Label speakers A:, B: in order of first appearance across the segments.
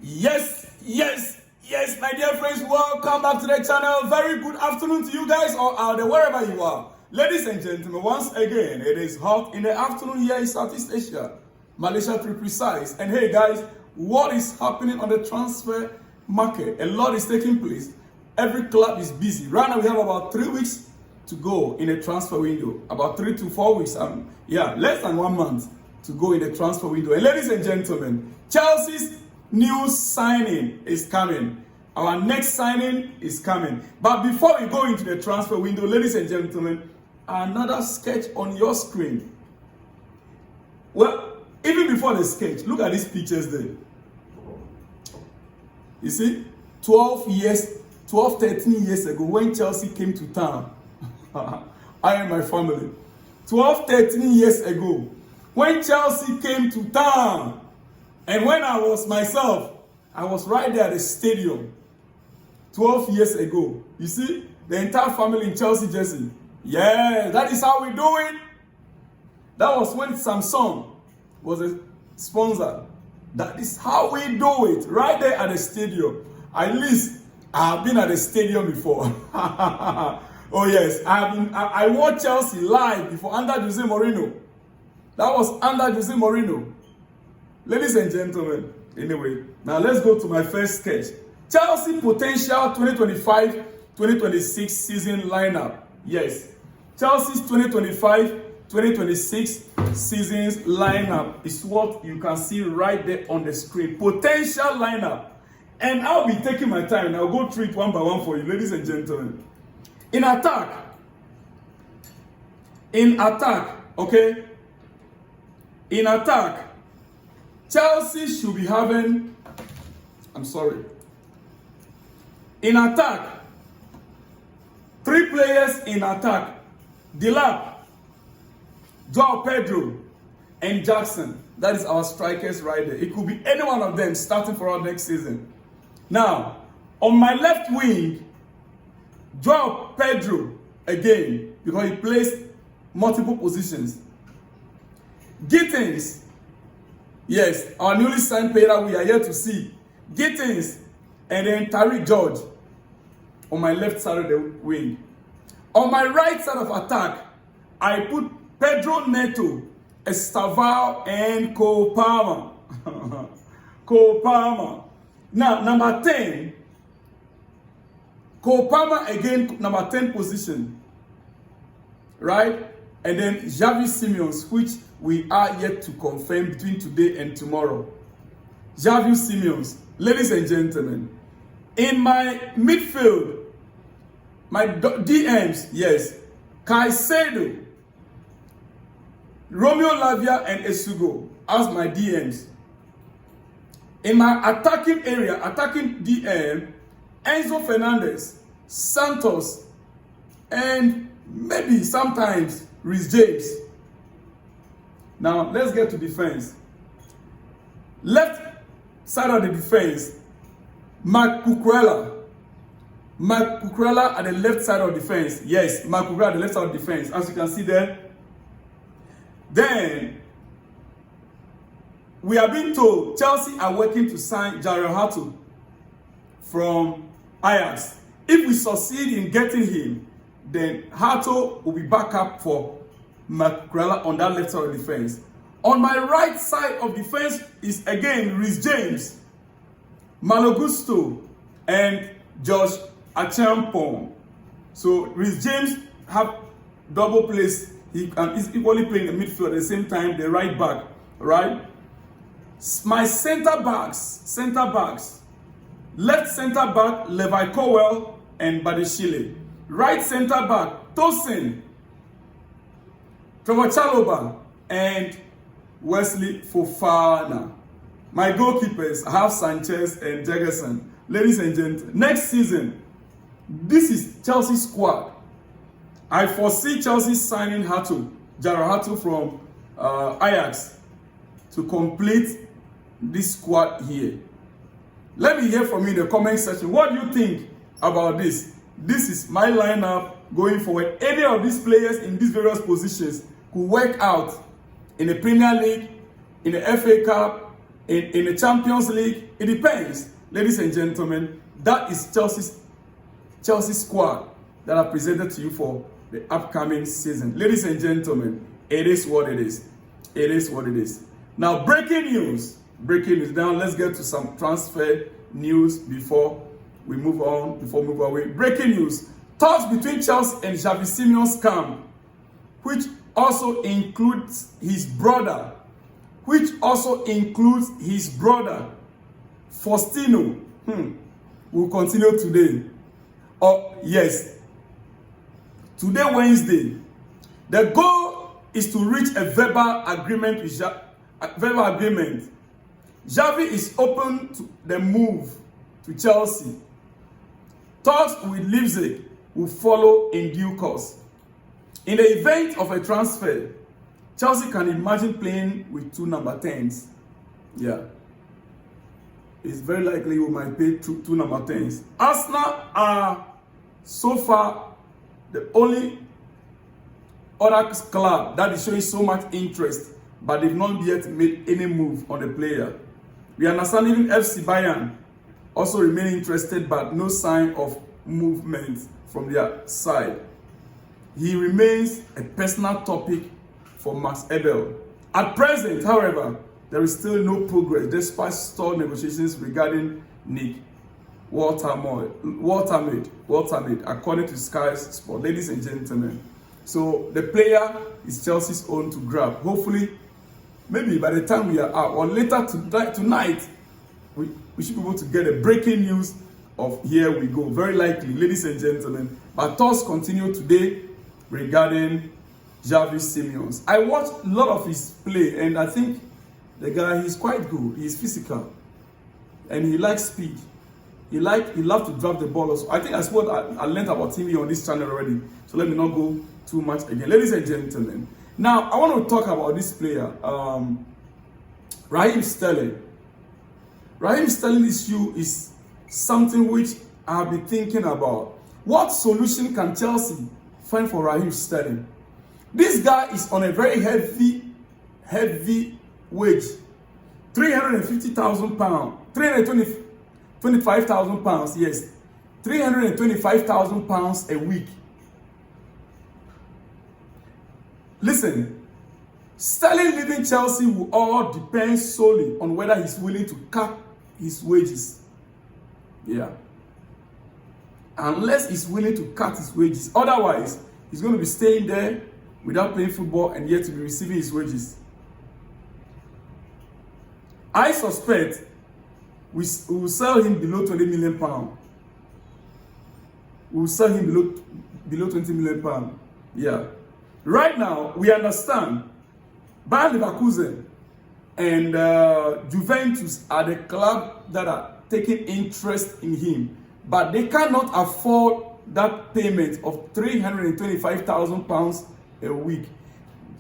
A: Yes, my dear friends, welcome back to the channel. Very good afternoon to you guys or out there, wherever you are. Ladies and gentlemen, once again, it is hot in the afternoon here in Southeast Asia, Malaysia to be precise. And hey guys, what is happening on the transfer market? A lot is taking place. Every club is busy. Right now we have about 3 weeks to go in the transfer window. About 3 to 4 weeks. Less than 1 month to go in the transfer window. And ladies and gentlemen, Chelsea's new signing is coming. Our next signing is coming. But before we go into the transfer window, ladies and gentlemen, another sketch on your screen. Well, even before the sketch, look at these pictures there. You see, 13 years ago, when Chelsea came to town, I and my family, 13 years ago, when Chelsea came to town, and when I was myself, I was right there at the stadium 12 years ago. You see, the entire family in Chelsea jersey. Yeah, that is how we do it. That was when Samsung was a sponsor. That is how we do it, right there at the stadium. At least I have been at the stadium before. Oh yes, I watched Chelsea live before under Jose Mourinho. That was under Jose Mourinho. Ladies and gentlemen, anyway, now let's go to my first sketch. Chelsea potential 2025-2026 season lineup. Yes, Chelsea's 2025-2026 season's lineup is what you can see right there on the screen. Potential lineup. And I'll be taking my time and I'll go through it one by one for you, ladies and gentlemen. In attack, okay? In attack, Chelsea should be having, in attack, 3 players in attack. Delap, Joao Pedro, and Jackson. That is our strikers right there. It could be any one of them starting for our next season. Now, on my left wing, Joao Pedro again, because he plays multiple positions. Gittins, yes, our newly signed player we are here to see. Gittins, and then Tariq George on my left side of the wing. On my right side of attack, I put Pedro Neto, Estaval, and Cole Palmer. Cole Palmer. Now, number 10, Cole Palmer again, number 10 position. Right? And then Xavi SIMONS, which we are yet to confirm between today and tomorrow. Xavi SIMONS. Ladies and gentlemen, in my midfield, my DMs, yes, Caicedo, Romeo Lavia, and Esugo as my DMs. In my attacking area, attacking DM, Enzo Fernandez, Santos, and maybe sometimes Reece James. Now, let's get to defense. Left side of the defense, Marc Cucurella. Marc Cucurella at the left side of defense. Yes, Marc Cucurella at the left side of defense, as you can see there. Then, we are being told Chelsea are working to sign Jarrell Hato from Ajax. If we succeed in getting him, then Hato will be back up for Marc Cucurella on that left side of defense. On my right side of defense is again Reece James, Malo Gusto, and Josh Achampong. So Reece James have double place. He is equally playing the midfield at the same time, the right back, right? My center backs, left center back, Levi Cowell and Badeshile. Right center back, Tosin, Trevor Chalobah, and Wesley Fofana. My goalkeepers, I have Sanchez and Jefferson. Ladies and gentlemen, next season, this is Chelsea's squad. I foresee Chelsea signing Jarrell Hato from Ajax to complete this squad here. Let me hear from you in the comment section. What do you think about this? This is my lineup going forward. Any of these players in these various positions could work out in the Premier League, in the FA Cup, in the Champions League, it depends. Ladies and gentlemen, that is Chelsea squad that I presented to you for the upcoming season. Ladies and gentlemen, it is what it is. It is what it is. Now, breaking news. Breaking news. Now, let's get to some transfer news before we move on, before we move away. Breaking news. Talks between Chelsea and Xavi Simon's camp, which also includes his brother, Faustino, will continue today. Oh, yes. Today, Wednesday. The goal is to reach a verbal agreement with Xavi is open to the move to Chelsea. Talks with Leipzig will follow in due course. In the event of a transfer, Chelsea can imagine playing with 2 number 10s. Yeah. It's very likely we might pay two number 10s. Arsenal are so far the only other club that is showing so much interest, but they've not yet made any move on the player. We understand even FC Bayern also remain interested, but no sign of movement from their side. He remains a personal topic for Max Ebel. At present, however, there is still no progress despite stalled negotiations regarding Nick Watermaid, according to Sky Sport. Ladies and gentlemen, so the player is Chelsea's own to grab. Hopefully, maybe by the time we are out or later tonight, we should be able to get a breaking news of here we go. Very likely, ladies and gentlemen. But talks continue today regarding Xavi Simons. I watched a lot of his play, and I think the guy, he's quite good. He's physical, and he likes speed. He loves to drop the ball also. I think I learned about him here on this channel already. So let me not go too much again. Ladies and gentlemen, now I want to talk about this player, Raheem Sterling. Raheem Sterling issue is something which I've been thinking about. What solution can Chelsea find for Raheem Sterling? This guy is on a very heavy wage. £350,000, 325,000 pounds, yes. £325,000 a week. Listen, Sterling leaving Chelsea will all depend solely on whether he's willing to cut his wages. Yeah. Unless he's willing to cut his wages. Otherwise, he's going to be staying there without playing football and yet to be receiving his wages. I suspect we will sell him below £20 million. We will sell him below £20 million. Yeah. Right now, we understand Bayer Leverkusen and Juventus are the club that are taking interest in him, but they cannot afford that payment of £325,000 a week.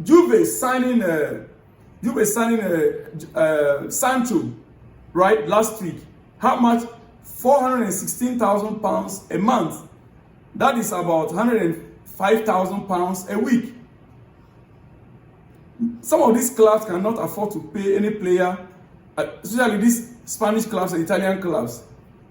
A: Juve signing Sancho, right, last week. How much? £416,000 a month. That is about £105,000 a week. Some of these clubs cannot afford to pay any player, especially these Spanish clubs and Italian clubs.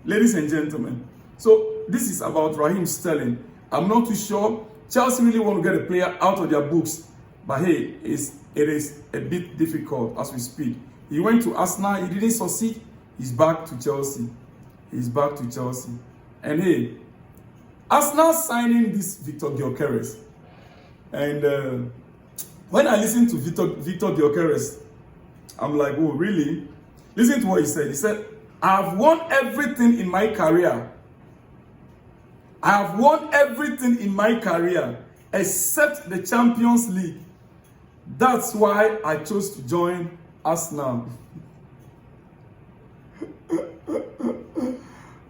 A: Ladies and gentlemen, so this is about Raheem Sterling. I'm not too sure. Chelsea really want to get a player out of their books, but hey, it is a bit difficult as we speak. He went to Arsenal, he didn't succeed. He's back to Chelsea. And hey, Arsenal signing this Victor Gyökeres. And when I listen to Victor Gyökeres, I'm like, oh, really? Listen to what he said. He said, I've won everything in my career. Except the Champions League. That's why I chose to join Arsenal.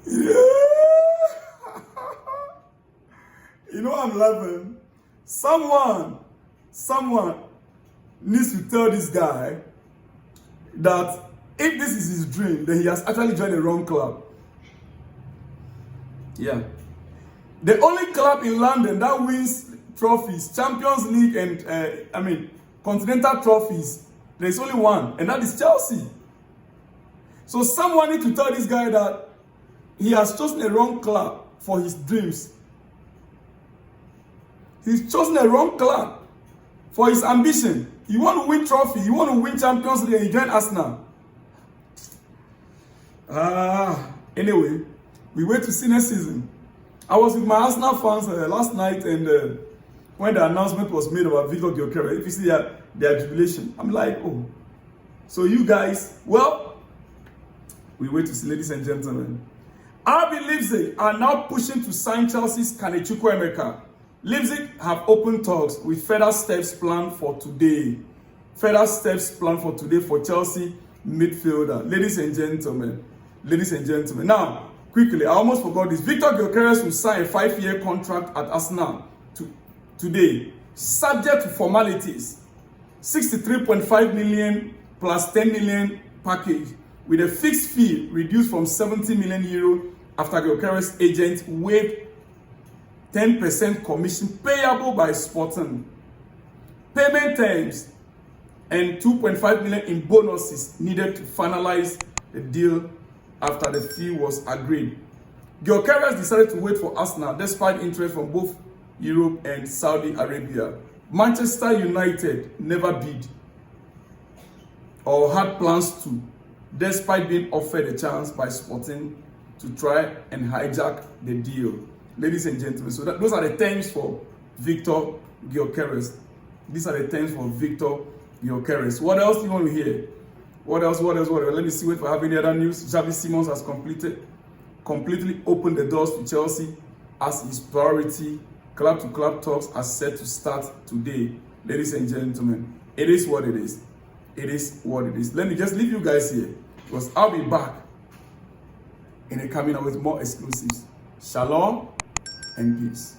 A: Yeah. You know I'm laughing. Someone needs to tell this guy that if this is his dream, then he has actually joined the wrong club. Yeah. The only club in London that wins trophies, Champions League and continental trophies, there's only one, and that is Chelsea. So someone need to tell this guy that he has chosen a wrong club for his dreams. He's chosen a wrong club for his ambition. You want to win trophy, you want to win Champions League, and you join Arsenal. Anyway, we wait to see next season. I was with my Arsenal fans last night, and when the announcement was made about Victor Gyökeres, if you see their jubilation, I'm like, oh, so you guys, well, we wait to see, ladies and gentlemen. RB Leipzig are now pushing to sign Chelsea's Chukwuemeka. Leipzig have opened talks with further steps planned for today. Further steps planned for today for Chelsea midfielder. Ladies and gentlemen. Ladies and gentlemen. Now, quickly, I almost forgot this. Victor Gyökeres will sign a 5-year contract at Arsenal today, subject to formalities. 63.5 million plus 10 million package with a fixed fee reduced from 70 million euro after Gyökeres' agent waived 10% commission payable by Sporting. Payment terms and 2.5 million in bonuses needed to finalize the deal after the fee was agreed. Gyökeres decided to wait for Arsenal despite interest from both Europe and Saudi Arabia. Manchester United never bid or had plans to, despite being offered a chance by Sporting to try and hijack the deal. Ladies and gentlemen, so those are the terms for Victor Gyökeres. These are the terms for Victor Gyökeres. What else do you want to hear? What else? Let me see if I have any other news. Xavi SIMONS has completely opened the doors to Chelsea as his priority. Club-to-club talks are set to start today. Ladies and gentlemen, it is what it is. It is what it is. Let me just leave you guys here, because I'll be back in a coming up with more exclusives. Shalom and peace.